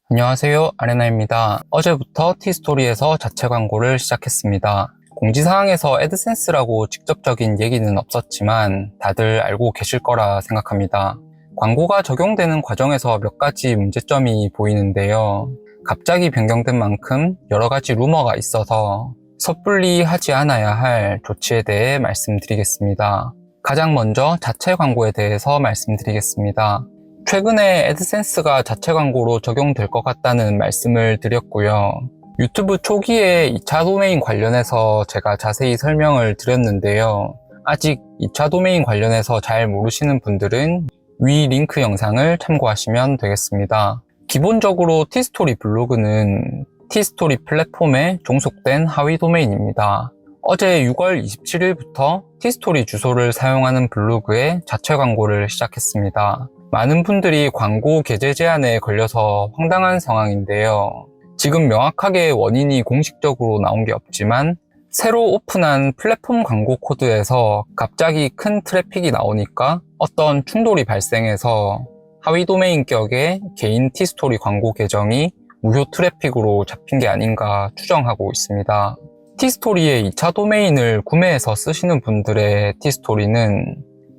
안녕하세요, 아레나입니다. 어제부터 티스토리에서 자체 광고를 시작했습니다. 공지사항에서 애드센스라고 직접적인 얘기는 없었지만 다들 알고 계실 거라 생각합니다. 광고가 적용되는 과정에서 몇 가지 문제점이 보이는데요. 갑자기 변경된 만큼 여러 가지 루머가 있어서 섣불리 하지 않아야 할 조치에 대해 말씀드리겠습니다. 가장 먼저 자체 광고에 대해서 말씀드리겠습니다. 최근에 애드센스가 자체 광고로 적용될 것 같다는 말씀을 드렸고요. 유튜브 초기에 2차 도메인 관련해서 제가 자세히 설명을 드렸는데요. 아직 2차 도메인 관련해서 잘 모르시는 분들은 위 링크 영상을 참고하시면 되겠습니다. 기본적으로 티스토리 블로그는 티스토리 플랫폼에 종속된 하위 도메인입니다. 어제 6월 27일부터 티스토리 주소를 사용하는 블로그에 자체 광고를 시작했습니다. 많은 분들이 광고 게재 제한에 걸려서 황당한 상황인데요. 지금 명확하게 원인이 공식적으로 나온 게 없지만 새로 오픈한 플랫폼 광고 코드에서 갑자기 큰 트래픽이 나오니까 어떤 충돌이 발생해서 하위 도메인격의 개인 티스토리 광고 계정이 무효 트래픽으로 잡힌 게 아닌가 추정하고 있습니다. 티스토리의 2차 도메인을 구매해서 쓰시는 분들의 티스토리는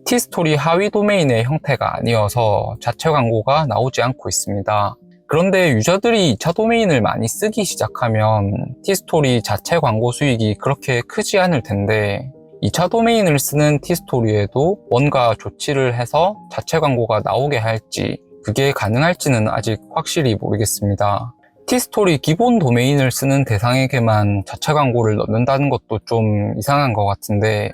티스토리 하위 도메인의 형태가 아니어서 자체 광고가 나오지 않고 있습니다. 그런데 유저들이 2차 도메인을 많이 쓰기 시작하면 티스토리 자체 광고 수익이 그렇게 크지 않을 텐데 2차 도메인을 쓰는 티스토리에도 뭔가 조치를 해서 자체 광고가 나오게 할지 그게 가능할지는 아직 확실히 모르겠습니다. 티스토리 기본 도메인을 쓰는 대상에게만 자체 광고를 넣는다는 것도 좀 이상한 것 같은데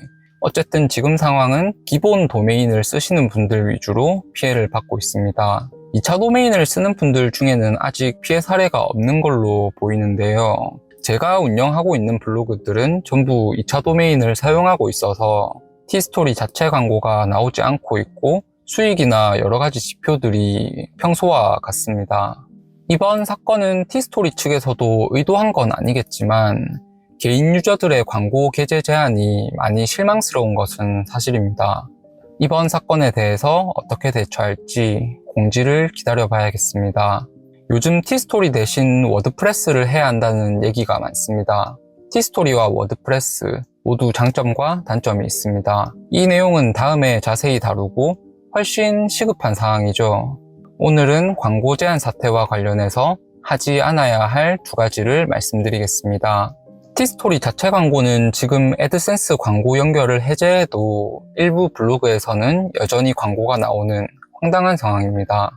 어쨌든 지금 상황은 기본 도메인을 쓰시는 분들 위주로 피해를 받고 있습니다. 2차 도메인을 쓰는 분들 중에는 아직 피해 사례가 없는 걸로 보이는데요. 제가 운영하고 있는 블로그들은 전부 2차 도메인을 사용하고 있어서 티스토리 자체 광고가 나오지 않고 있고 수익이나 여러 가지 지표들이 평소와 같습니다. 이번 사건은 티스토리 측에서도 의도한 건 아니겠지만 개인 유저들의 광고 게재 제한이 많이 실망스러운 것은 사실입니다. 이번 사건에 대해서 어떻게 대처할지 공지를 기다려 봐야겠습니다. 요즘 티스토리 대신 워드프레스를 해야 한다는 얘기가 많습니다. 티스토리와 워드프레스 모두 장점과 단점이 있습니다. 이 내용은 다음에 자세히 다루고 훨씬 시급한 사항이죠. 오늘은 광고 제한 사태와 관련해서 하지 않아야 할 두 가지를 말씀드리겠습니다. 티스토리 자체 광고는 지금 애드센스 광고 연결을 해제해도 일부 블로그에서는 여전히 광고가 나오는 황당한 상황입니다.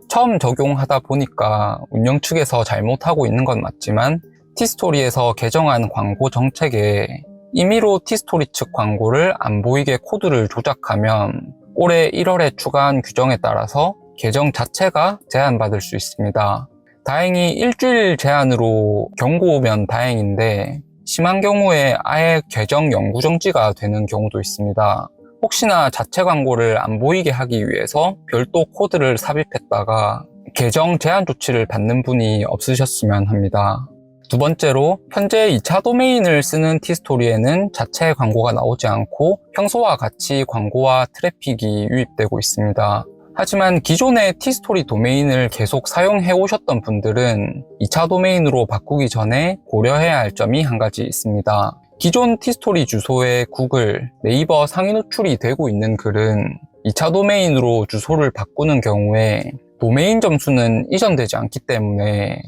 처음 적용하다 보니까 운영 측에서 잘못하고 있는 건 맞지만 티스토리에서 개정한 광고 정책에 임의로 티스토리 측 광고를 안 보이게 코드를 조작하면 올해 1월에 추가한 규정에 따라서 계정 자체가 제한받을 수 있습니다. 다행히 일주일 제한으로 경고 오면 다행인데 심한 경우에 아예 계정 영구 정지가 되는 경우도 있습니다. 혹시나 자체 광고를 안 보이게 하기 위해서 별도 코드를 삽입했다가 계정 제한 조치를 받는 분이 없으셨으면 합니다. 두 번째로 현재 2차 도메인을 쓰는 티스토리에는 자체 광고가 나오지 않고 평소와 같이 광고와 트래픽이 유입되고 있습니다. 하지만 기존의 티스토리 도메인을 계속 사용해 오셨던 분들은 2차 도메인으로 바꾸기 전에 고려해야 할 점이 한 가지 있습니다. 기존 티스토리 주소에 구글, 네이버 상위 노출이 되고 있는 글은 2차 도메인으로 주소를 바꾸는 경우에 도메인 점수는 이전되지 않기 때문에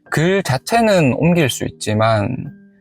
글 자체는 옮길 수 있지만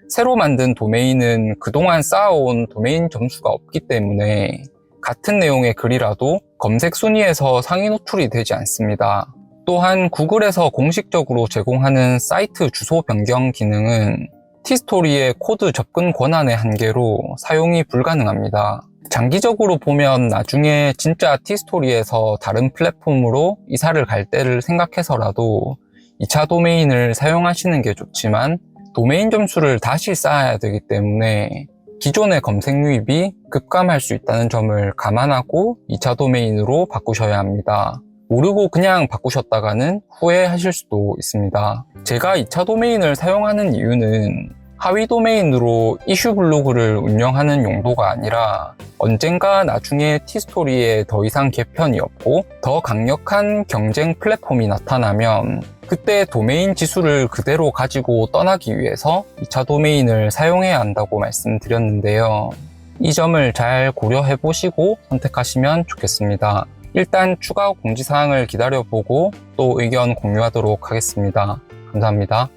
새로 만든 도메인은 그동안 쌓아온 도메인 점수가 없기 때문에 같은 내용의 글이라도 검색 순위에서 상위 노출이 되지 않습니다. 또한 구글에서 공식적으로 제공하는 사이트 주소 변경 기능은 티스토리의 코드 접근 권한의 한계로 사용이 불가능합니다. 장기적으로 보면 나중에 진짜 티스토리에서 다른 플랫폼으로 이사를 갈 때를 생각해서라도 2차 도메인을 사용하시는 게 좋지만 도메인 점수를 다시 쌓아야 되기 때문에 기존의 검색 유입이 급감할 수 있다는 점을 감안하고 2차 도메인으로 바꾸셔야 합니다. 모르고 그냥 바꾸셨다가는 후회하실 수도 있습니다. 제가 2차 도메인을 사용하는 이유는 하위 도메인으로 이슈 블로그를 운영하는 용도가 아니라 언젠가 나중에 티스토리에 더 이상 개편이 없고 더 강력한 경쟁 플랫폼이 나타나면 그때 도메인 지수를 그대로 가지고 떠나기 위해서 2차 도메인을 사용해야 한다고 말씀드렸는데요. 이 점을 잘 고려해 보시고 선택하시면 좋겠습니다. 일단 추가 공지사항을 기다려보고 또 의견 공유하도록 하겠습니다. 감사합니다.